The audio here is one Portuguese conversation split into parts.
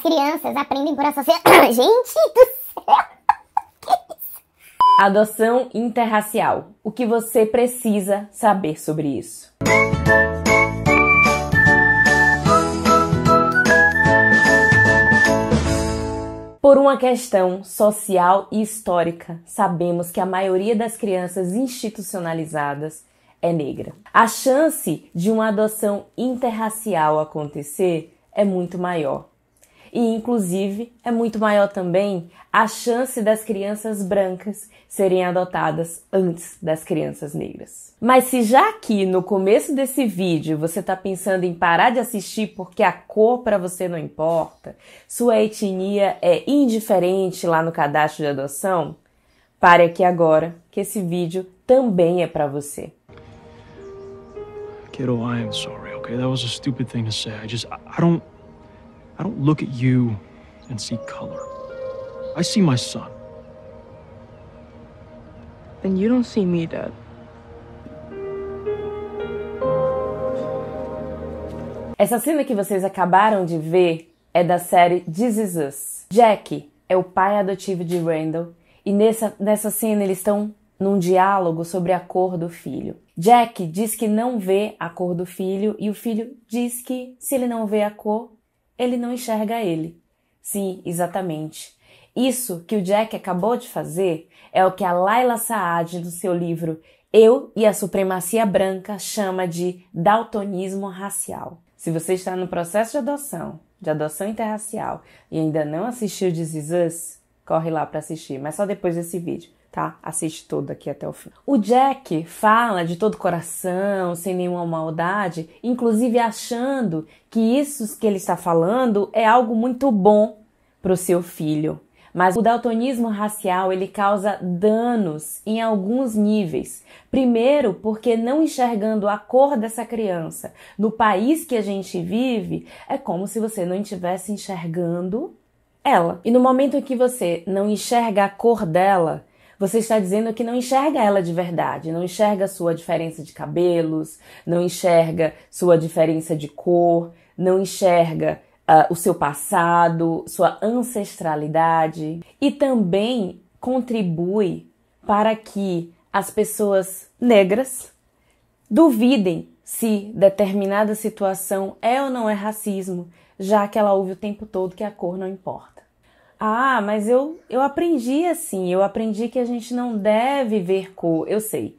crianças aprendem por associação. Gente do céu! Que isso? Adoção interracial. O que você precisa saber sobre isso? Por uma questão social e histórica, sabemos que a maioria das crianças institucionalizadas é negra. A chance de uma adoção interracial acontecer é muito maior. E, inclusive, é muito maior também a chance das crianças brancas serem adotadas antes das crianças negras. Mas se já aqui no começo desse vídeo você está pensando em parar de assistir porque a cor para você não importa, sua etnia é indiferente lá no cadastro de adoção, pare aqui agora que esse vídeo também é para você. Kiddo, I am sorry, okay? That was a stupid thing to say. I don't look at you and see color. I see my son. Then you don't see me, Dad. Essa cena que vocês acabaram de ver é da série This Is Us. Jack é o pai adotivo de Randall e nessa cena eles estão num diálogo sobre a cor do filho. Jack diz que não vê a cor do filho e o filho diz que se ele não vê a cor, ele não enxerga ele. Sim, exatamente. Isso que o Jack acabou de fazer é o que a Layla Saad, no seu livro Eu e a Supremacia Branca, chama de daltonismo racial. Se você está no processo de adoção interracial, e ainda não assistiu This Is Us, corre lá para assistir, mas só depois desse vídeo, tá? Assiste todo aqui até o fim. O Jack fala de todo coração, sem nenhuma maldade, inclusive achando que isso que ele está falando é algo muito bom para o seu filho. Mas o daltonismo racial, ele causa danos em alguns níveis. Primeiro, porque não enxergando a cor dessa criança no país que a gente vive, é como se você não estivesse enxergando ela. E no momento em que você não enxerga a cor dela, você está dizendo que não enxerga ela de verdade, não enxerga sua diferença de cabelos, não enxerga sua diferença de cor, não enxerga o seu passado, sua ancestralidade, e também contribui para que as pessoas negras duvidem se determinada situação é ou não é racismo, já que ela ouve o tempo todo que a cor não importa. Ah, mas eu aprendi assim, eu aprendi que a gente não deve ver cor. Eu sei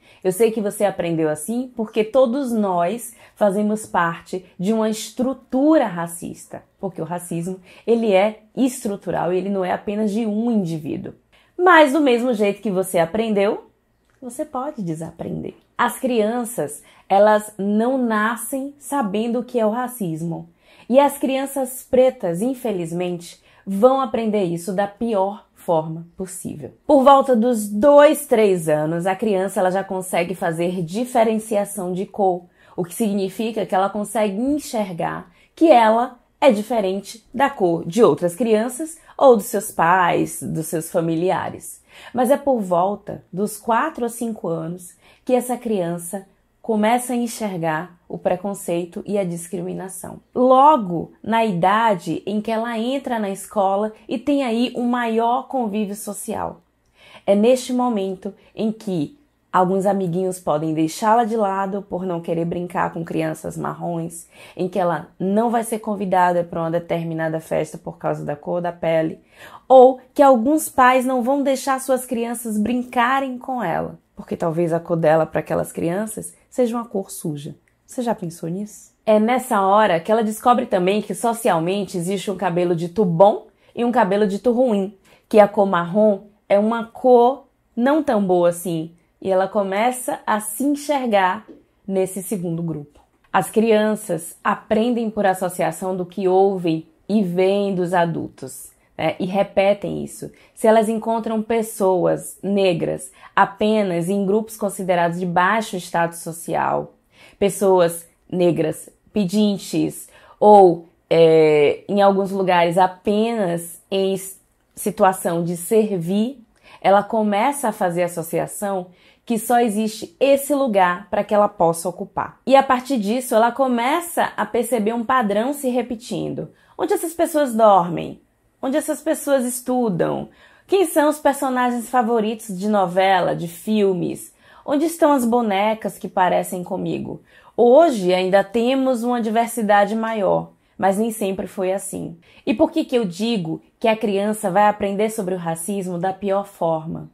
que você aprendeu assim porque todos nós fazemos parte de uma estrutura racista, porque o racismo, ele é estrutural e ele não é apenas de um indivíduo. Mas do mesmo jeito que você aprendeu, você pode desaprender. As crianças, elas não nascem sabendo o que é o racismo. E as crianças pretas, infelizmente, vão aprender isso da pior forma possível. Por volta dos 2, 3 anos, a criança ela já consegue fazer diferenciação de cor, o que significa que ela consegue enxergar que ela é diferente da cor de outras crianças ou dos seus pais, dos seus familiares. Mas é por volta dos 4 ou 5 anos que essa criança começa a enxergar o preconceito e a discriminação. Logo na idade em que ela entra na escola e tem aí um maior convívio social. É neste momento em que alguns amiguinhos podem deixá-la de lado por não querer brincar com crianças marrons, em que ela não vai ser convidada para uma determinada festa por causa da cor da pele, ou que alguns pais não vão deixar suas crianças brincarem com ela, porque talvez a cor dela para aquelas crianças seja uma cor suja. Você já pensou nisso? É nessa hora que ela descobre também que socialmente existe um cabelo dito bom e um cabelo dito ruim, que a cor marrom é uma cor não tão boa assim, e ela começa a se enxergar nesse segundo grupo. As crianças aprendem por associação do que ouvem e veem dos adultos, né? E repetem isso. Se elas encontram pessoas negras apenas em grupos considerados de baixo status social, pessoas negras pedintes ou em alguns lugares apenas em situação de servir, ela começa a fazer associação que só existe esse lugar para que ela possa ocupar. E a partir disso, ela começa a perceber um padrão se repetindo, Onde essas pessoas dormem? Onde essas pessoas estudam? Quem são os personagens favoritos de novela, de filmes? Onde estão as bonecas que parecem comigo? Hoje ainda temos uma diversidade maior, mas nem sempre foi assim. E por que eu digo que a criança vai aprender sobre o racismo da pior forma?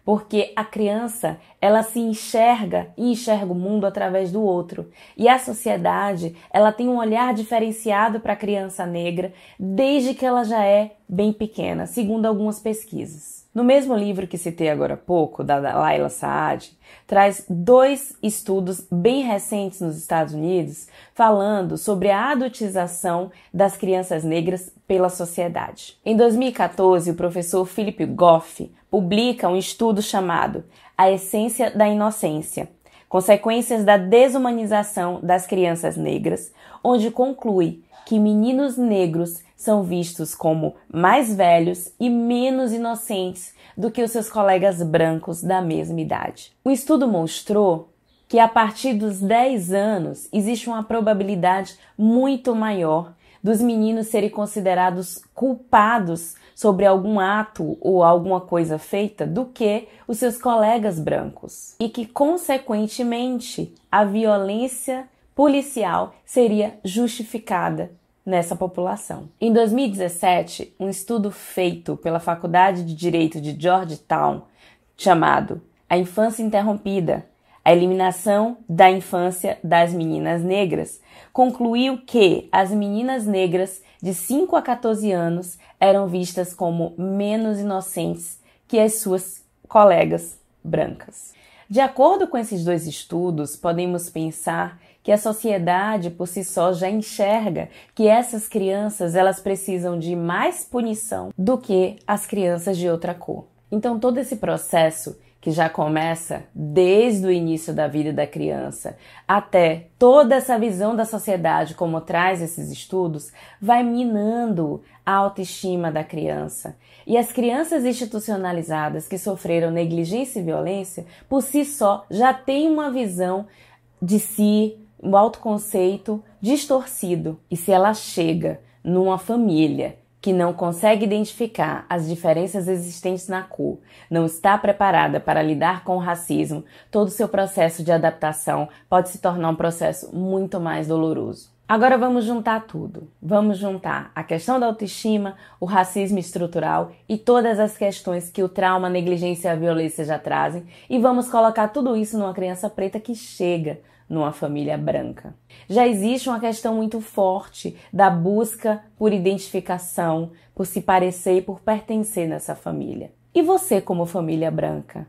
Porque a criança, ela se enxerga e enxerga o mundo através do outro. E a sociedade, ela tem um olhar diferenciado para a criança negra desde que ela já é bem pequena, segundo algumas pesquisas. No mesmo livro que citei agora há pouco, da Layla Saad, traz 2 estudos bem recentes nos Estados Unidos falando sobre a adultização das crianças negras pela sociedade. Em 2014, o professor Philip Goff publica um estudo chamado A Essência da Inocência, Consequências da Desumanização das Crianças Negras, onde conclui que meninos negros são vistos como mais velhos e menos inocentes do que os seus colegas brancos da mesma idade. O estudo mostrou que a partir dos 10 anos existe uma probabilidade muito maior dos meninos serem considerados culpados sobre algum ato ou alguma coisa feita do que os seus colegas brancos. E que, consequentemente, a violência policial seria justificada nessa população. Em 2017, um estudo feito pela Faculdade de Direito de Georgetown, chamado A Infância Interrompida, a eliminação da infância das meninas negras, concluiu que as meninas negras de 5 a 14 anos eram vistas como menos inocentes que as suas colegas brancas. De acordo com esses 2 estudos, podemos pensar que a sociedade por si só já enxerga que essas crianças elas precisam de mais punição do que as crianças de outra cor. Então todo esse processo que já começa desde o início da vida da criança até toda essa visão da sociedade como traz esses estudos, vai minando a autoestima da criança. E as crianças institucionalizadas que sofreram negligência e violência, por si só, já têm uma visão de si, um autoconceito distorcido. E se ela chega numa família que não consegue identificar as diferenças existentes na cor, não está preparada para lidar com o racismo, todo o seu processo de adaptação pode se tornar um processo muito mais doloroso. Agora vamos juntar tudo. Vamos juntar a questão da autoestima, o racismo estrutural e todas as questões que o trauma, a negligência e a violência já trazem e vamos colocar tudo isso numa criança preta que chega numa família branca. Já existe uma questão muito forte da busca por identificação, por se parecer e por pertencer nessa família. E você, como família branca?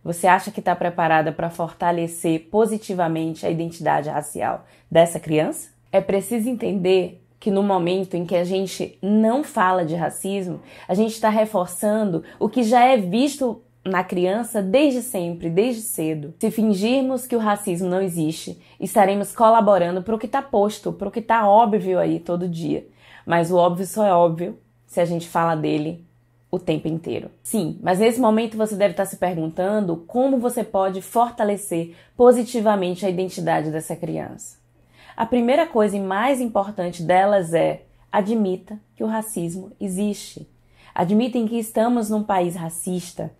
Você acha que está preparada para fortalecer positivamente a identidade racial dessa criança? É preciso entender que no momento em que a gente não fala de racismo, a gente está reforçando o que já é visto na criança desde sempre, desde cedo. Se fingirmos que o racismo não existe, estaremos colaborando para o que está posto, para o que está óbvio aí todo dia. Mas o óbvio só é óbvio se a gente fala dele o tempo inteiro. Sim, mas nesse momento você deve estar se perguntando como você pode fortalecer positivamente a identidade dessa criança. A primeira coisa e mais importante delas é: admita que o racismo existe. Admitem que estamos num país racista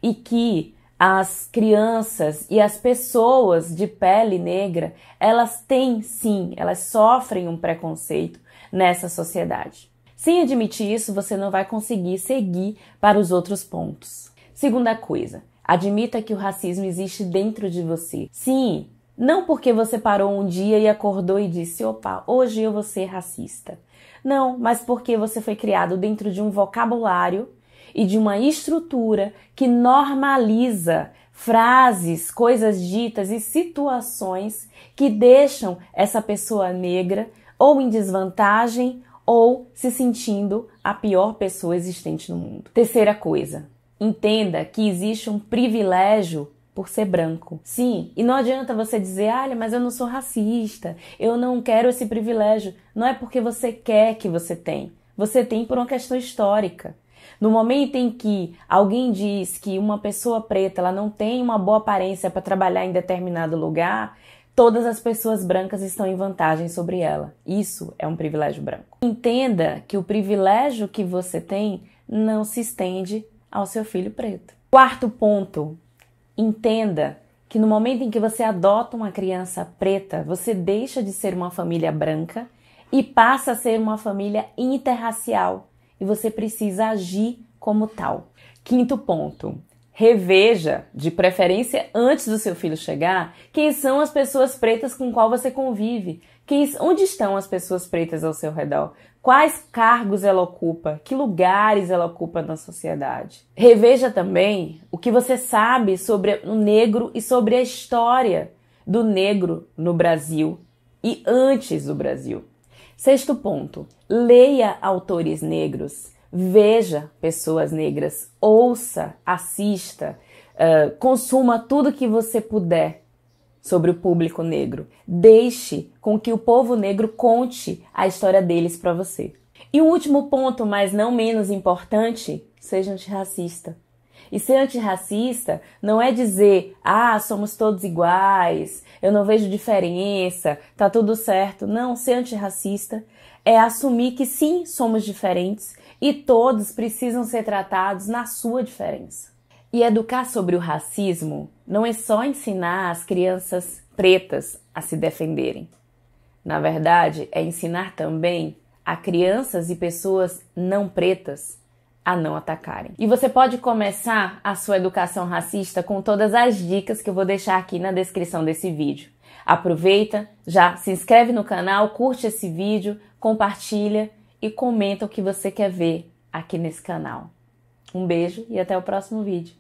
e que as crianças e as pessoas de pele negra, elas têm sim, elas sofrem um preconceito nessa sociedade. Sem admitir isso, você não vai conseguir seguir para os outros pontos. Segunda coisa, admita que o racismo existe dentro de você. Sim, não porque você parou um dia e acordou e disse: opa, hoje eu vou ser racista. Não, mas porque você foi criado dentro de um vocabulário e de uma estrutura que normaliza frases, coisas ditas e situações que deixam essa pessoa negra ou em desvantagem ou se sentindo a pior pessoa existente no mundo. Terceira coisa, entenda que existe um privilégio por ser branco. Sim, e não adianta você dizer: olha, mas eu não sou racista, eu não quero esse privilégio. Não é porque você quer que você tem. Você tem por uma questão histórica. No momento em que alguém diz que uma pessoa preta ela não tem uma boa aparência para trabalhar em determinado lugar, todas as pessoas brancas estão em vantagem sobre ela. Isso é um privilégio branco. Entenda que o privilégio que você tem não se estende ao seu filho preto. Quarto ponto, entenda que no momento em que você adota uma criança preta, você deixa de ser uma família branca e passa a ser uma família interracial. E você precisa agir como tal. Quinto ponto, reveja, de preferência antes do seu filho chegar, quem são as pessoas pretas com qual você convive. Onde estão as pessoas pretas ao seu redor? Quais cargos ela ocupa? Que lugares ela ocupa na sociedade? Reveja também o que você sabe sobre o negro e sobre a história do negro no Brasil e antes do Brasil. Sexto ponto, leia autores negros, veja pessoas negras, ouça, assista, consuma tudo que você puder sobre o público negro. Deixe com que o povo negro conte a história deles para você. E o último ponto, mas não menos importante, seja antirracista. E ser antirracista não é dizer, somos todos iguais, eu não vejo diferença, tá tudo certo. Não, ser antirracista é assumir que sim, somos diferentes e todos precisam ser tratados na sua diferença. E educar sobre o racismo não é só ensinar as crianças pretas a se defenderem. Na verdade, é ensinar também a crianças e pessoas não pretas a não atacarem. E você pode começar a sua educação racista com todas as dicas que eu vou deixar aqui na descrição desse vídeo. Aproveita, já se inscreve no canal, curte esse vídeo, compartilha e comenta o que você quer ver aqui nesse canal. Um beijo e até o próximo vídeo.